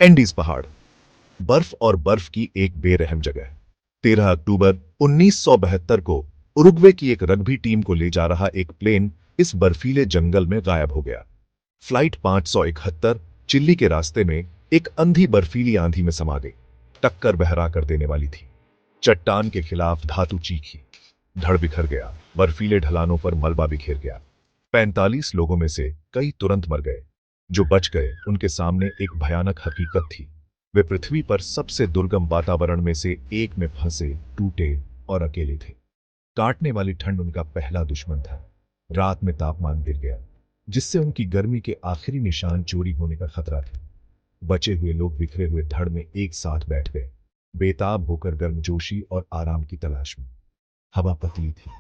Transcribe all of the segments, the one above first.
Andes पहाड़, बर्फ और बर्फ की एक बेरहम जगह। 13 अक्टूबर 1972 को उरुग्वे की एक रग्बी टीम को ले जा रहा एक प्लेन इस बर्फीले जंगल में गायब हो गया। फ्लाइट 571 चिल्ली के रास्ते में एक अंधी बर्फीली आंधी में समा गई। टक्कर बहरा कर देने वाली थी। चट्टान के खिलाफ धातु चीखी, धड़ बिखर गया। बर्फीले ढलानों पर मलबा बिखेर गया। 45 लोगों में से कई तुरंत मर गए। जो बच गए उनके सामने एक भयानक हकीकत थी। वे पृथ्वी पर सबसे दुर्गम वातावरण में से एक में फंसे, टूटे और अकेले थे। काटने वाली ठंड उनका पहला दुश्मन था। रात में तापमान गिर गया, जिससे उनकी गर्मी के आखिरी निशान चोरी होने का खतरा था। बचे हुए लोग बिखरे हुए धड़ में एक साथ बैठ गए, बेताब होकर गर्मजोशी और आराम की तलाश में। हवा पतली थी,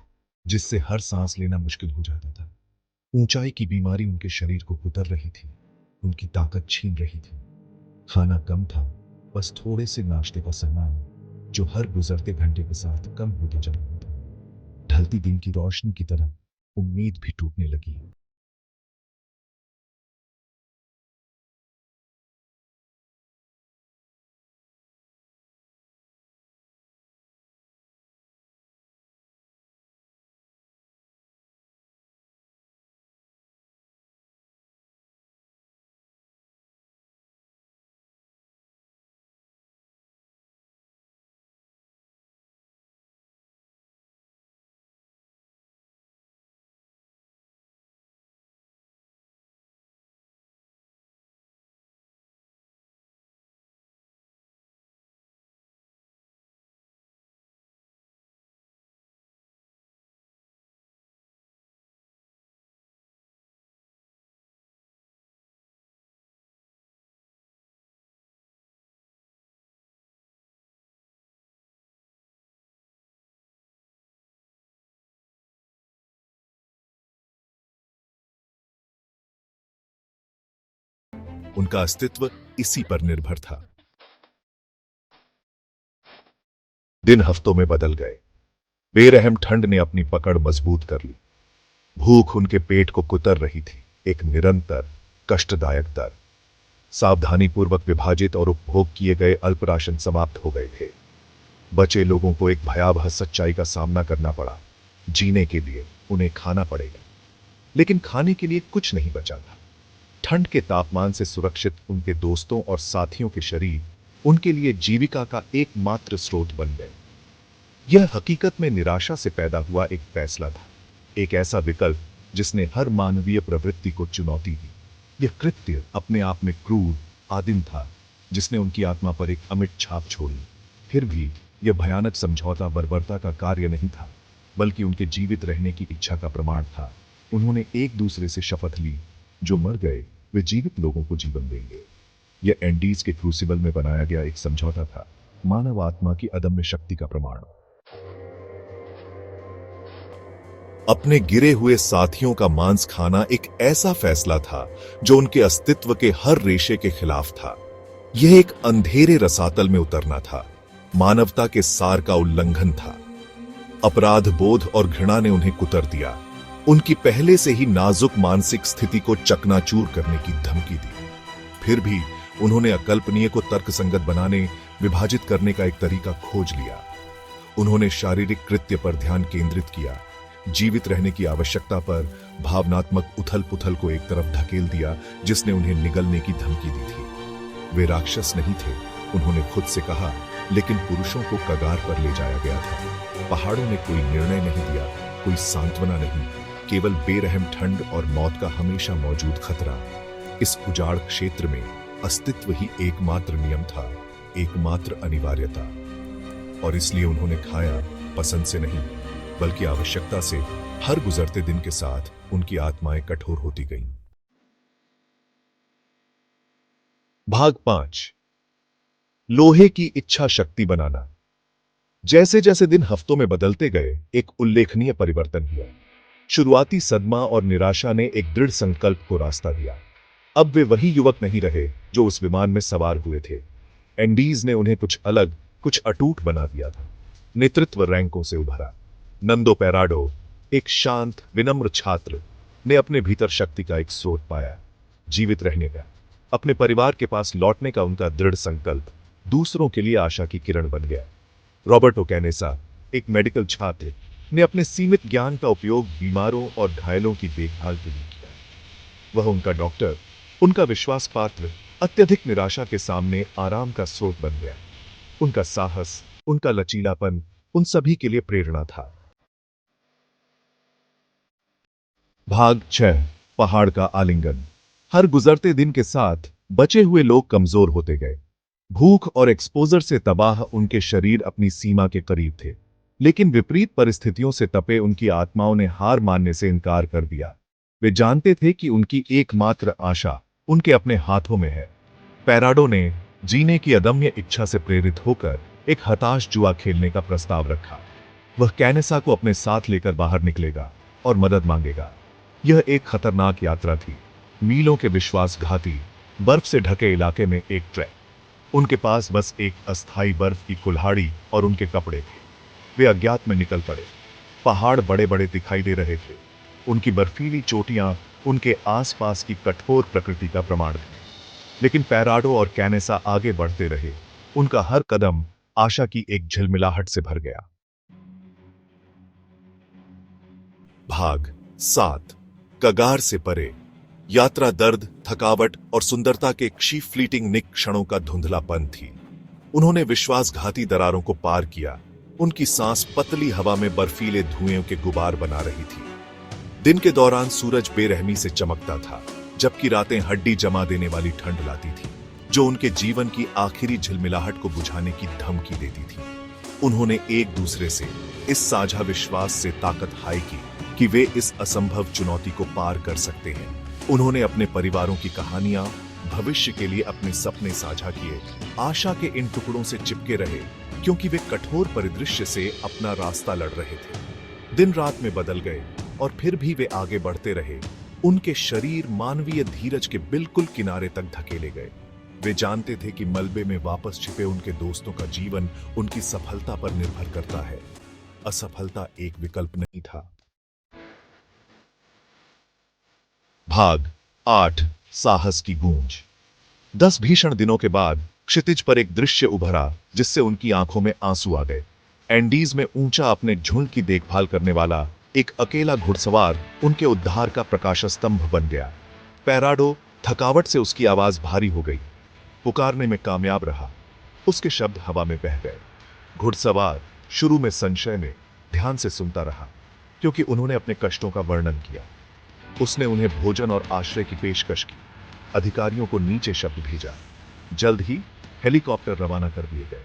जिससे हर सांस लेना मुश्किल हो जाता था। ऊंचाई की बीमारी उनके शरीर को कुतर रही थी, उनकी ताकत छीन रही थी। खाना कम था, बस थोड़े से नाश्ते का सामान, जो हर गुजरते घंटे के साथ कम होता जा रहा था। ढलती दिन की रोशनी की तरह उम्मीद भी टूटने लगी। उनका अस्तित्व इसी पर निर्भर था। दिन हफ्तों में बदल गए। बेरहम ठंड ने अपनी पकड़ मजबूत कर ली। भूख उनके पेट को कुतर रही थी, एक निरंतर कष्टदायक दर। सावधानीपूर्वक विभाजित और उपभोग किए गए अल्प राशन समाप्त हो गए थे। बचे लोगों को एक भयावह सच्चाई का सामना करना पड़ा। जीने के लिए उन्हें खाना पड़ेगा, लेकिन खाने के लिए कुछ नहीं बचा था। ठंड के तापमान से सुरक्षित उनके दोस्तों और साथियों के शरीर उनके लिए जीविका का एकमात्र स्रोत बन गए। यह हकीकत में निराशा से पैदा हुआ एक फैसला था, एक ऐसा विकल्प जिसने हर मानवीय प्रवृत्ति को चुनौती दी। यह कृत्य अपने आप में क्रूर, आदिम था, जिसने उनकी आत्मा पर एक अमिट छाप छोड़ी। फिर भी यह भयानक समझौता बर्बरता का कार्य नहीं था, बल्कि उनके जीवित रहने की इच्छा का प्रमाण था। उन्होंने एक दूसरे से शपथ ली, जो मर गए वे जीवित लोगों को जीवन देंगे। यह एंडीज के क्रूसिबल में बनाया गया एक समझौता था, मानव आत्मा की अदम्य शक्ति का प्रमाण। अपने गिरे हुए साथियों का मांस खाना एक ऐसा फैसला था जो उनके अस्तित्व के हर रेशे के खिलाफ था। यह एक अंधेरे रसातल में उतरना था, मानवता के सार का उल्लंघन था। अपराध बोध और घृणा ने उन्हें कुतर दिया, उनकी पहले से ही नाजुक मानसिक स्थिति को चकनाचूर करने की धमकी दी। फिर भी उन्होंने अकल्पनीय को तर्कसंगत बनाने, विभाजित करने का एक तरीका खोज लिया। उन्होंने शारीरिक कृत्य पर ध्यान केंद्रित किया, जीवित रहने की आवश्यकता पर भावनात्मक उथल पुथल को एक तरफ धकेल दिया, जिसने उन्हें निगलने की धमकी दी थी। वे राक्षस नहीं थे, उन्होंने खुद से कहा, लेकिन पुरुषों को कगार पर ले जाया गया था। पहाड़ों ने कोई निर्णय नहीं दिया, कोई सांत्वना नहीं, केवल बेरहम ठंड और मौत का हमेशा मौजूद खतरा। इस उजाड़ क्षेत्र में अस्तित्व ही एकमात्र नियम था, एकमात्र अनिवार्यता। और इसलिए उन्होंने खाया, पसंद से नहीं, बल्कि आवश्यकता से। हर गुजरते दिन के साथ उनकी आत्माएं कठोर होती गईं। भाग 5, लोहे की इच्छा शक्ति बनाना। जैसे जैसे दिन हफ्तों में बदलते गए, एक उल्लेखनीय परिवर्तन हुआ। शुरुआती सदमा और निराशा ने एक दृढ़ संकल्प को रास्ता दिया। अब वे वही युवक नहीं रहे जो उस विमान में सवार हुए थे। एंडीज ने उन्हें कुछ अलग, कुछ अटूट बना दिया था। नेतृत्व रैंकों से उभरा। नंदो पेराडो, एक शांत, विनम्र छात्र, ने अपने भीतर शक्ति का एक स्रोत पाया, जीवित रहने का, अपने परिवार के पास लौटने का उनका दृढ़ संकल्प दूसरों के लिए आशा की किरण बन गया। रॉबर्टो कैनेसा, एक मेडिकल छात्र, ने अपने सीमित ज्ञान का उपयोग बीमारों और घायलों की देखभाल के लिए किया। वह उनका डॉक्टर, उनका विश्वास पात्र, अत्यधिक निराशा के सामने आराम का स्रोत बन गया। उनका साहस, उनका लचीलापन उन सभी के लिए प्रेरणा था। भाग 6, पहाड़ का आलिंगन। हर गुजरते दिन के साथ बचे हुए लोग कमजोर होते गए। भूख और एक्सपोजर से तबाह उनके शरीर अपनी सीमा के करीब थे, लेकिन विपरीत परिस्थितियों से तपे उनकी आत्माओं ने हार मानने से इनकार कर दिया। वे जानते थे कि उनकी एकमात्र आशा उनके अपने हाथों में है। पैराडो ने जीने की अदम्य इच्छा से प्रेरित होकर एक हताश जुआ खेलने का प्रस्ताव रखा। वह कैनेसा को अपने साथ लेकर बाहर निकलेगा और मदद मांगेगा। यह एक खतरनाक यात्रा थी। मीलों के विश्वासघाती बर्फ से ढके इलाके में एक ट्रैक। उनके पास बस एक अस्थायी बर्फ की कुल्हाड़ी और उनके कपड़े थे। वे अज्ञात में निकल पड़े। पहाड़ बड़े बड़े दिखाई दे रहे थे। उनकी बर्फीली चोटियां उनके आसपास की कठोर प्रकृति का प्रमाण थी। लेकिन पैराडो और कैनेसा आगे बढ़ते रहे। उनका हर कदम आशा की एक झिलमिलाहट से भर गया। भाग 7, कगार से परे। यात्रा दर्द, थकावट और सुंदरता के फ्लीटिंग क्षणों का धुंधलापन थी। उन्होंने विश्वासघाती दरारों को पार किया। उनकी सांस पतली हवा में बर्फीले धुएं के गुबार बना रही थी। दिन के दौरान सूरज बेरहमी से चमकता था, जबकि रातें हड्डी जमा देने वाली ठंड लाती थी, जो उनके जीवन की आखिरी झिलमिलाहट को बुझाने की धमकी देती थी। उन्होंने एक दूसरे से इस साझा विश्वास से ताकत हाई की कि वे इस असंभव चुनौती को पार कर सकते हैं। उन्होंने अपने परिवारों की कहानियां, भविष्य के लिए अपने सपने साझा किए। आशा के इन टुकड़ों से चिपके रहे, क्योंकि वे कठोर परिदृश्य से अपना रास्ता लड़ रहे थे। दिन रात में बदल गए और फिर भी वे आगे बढ़ते रहे। उनके शरीर मानवीय धीरज के बिल्कुल किनारे तक धकेले गए। वे जानते थे कि मलबे में वापस छिपे उनके दोस्तों का जीवन उनकी सफलता पर निर्भर करता है। असफलता एक विकल्प नहीं था। भाग 8, साहस की गूंज। 10 भीषण दिनों के बाद क्षितिज पर एक दृश्य उभरा जिससे उनकी आंखों में आंसू आ गए। एंडीज में ऊंचा अपने झुंड की देखभाल करने वाला एक अकेला घुड़सवार उनके उद्धार का प्रकाश स्तंभ बन गया। पैराडो थकावट से उसकी आवाज भारी हो गई। पुकारने में कामयाब रहा। उसके शब्द हवा में बह गए। घुड़सवार शुरू में संशय में ध्यान से सुनता रहा, क्योंकि उन्होंने अपने कष्टों का वर्णन किया। उसने उन्हें भोजन और आश्रय की पेशकश की। अधिकारियों को नीचे शब्द भेजा। जल्द ही हेलीकॉप्टर रवाना कर दिए गए।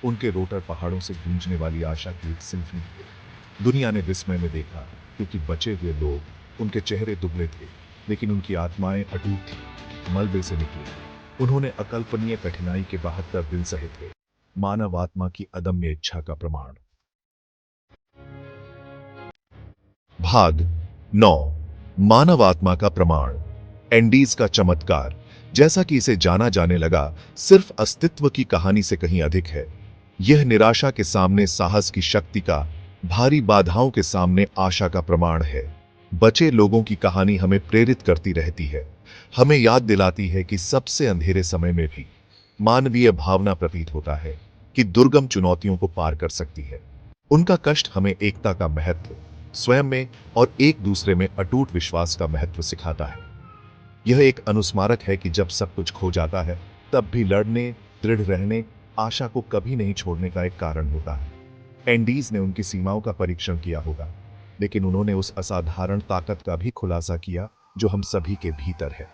उनके रोटर पहाड़ों से गूंजने वाली आशा की एक सिम्फनी थी। दुनिया ने विस्मय में देखा, क्योंकि बचे हुए लोग, उनके चेहरे दुबले थे, लेकिन उनकी आत्माएं अटूट थी। मलबे से निकले उन्होंने अकल्पनीय कठिनाई के 72 दिन सहे थे। मानव आत्मा की अदम्य इच्छा का प्रमाण। भाग 9, मानव आत्मा का प्रमाण। एंडीज का चमत्कार, जैसा कि इसे जाना जाने लगा, सिर्फ अस्तित्व की कहानी से कहीं अधिक है। यह निराशा के सामने साहस की शक्ति का, भारी बाधाओं के सामने आशा का प्रमाण है। बचे लोगों की कहानी हमें प्रेरित करती रहती है, हमें याद दिलाती है कि सबसे अंधेरे समय में भी मानवीय भावना प्रतीत होता है कि दुर्गम चुनौतियों को पार कर सकती है। उनका कष्ट हमें एकता का महत्व, स्वयं में और एक दूसरे में अटूट विश्वास का महत्व सिखाता है। यह एक अनुस्मारक है कि जब सब कुछ खो जाता है, तब भी लड़ने, दृढ़ रहने, आशा को कभी नहीं छोड़ने का एक कारण होता है। एंडीज ने उनकी सीमाओं का परीक्षण किया होगा, लेकिन उन्होंने उस असाधारण ताकत का भी खुलासा किया जो हम सभी के भीतर है।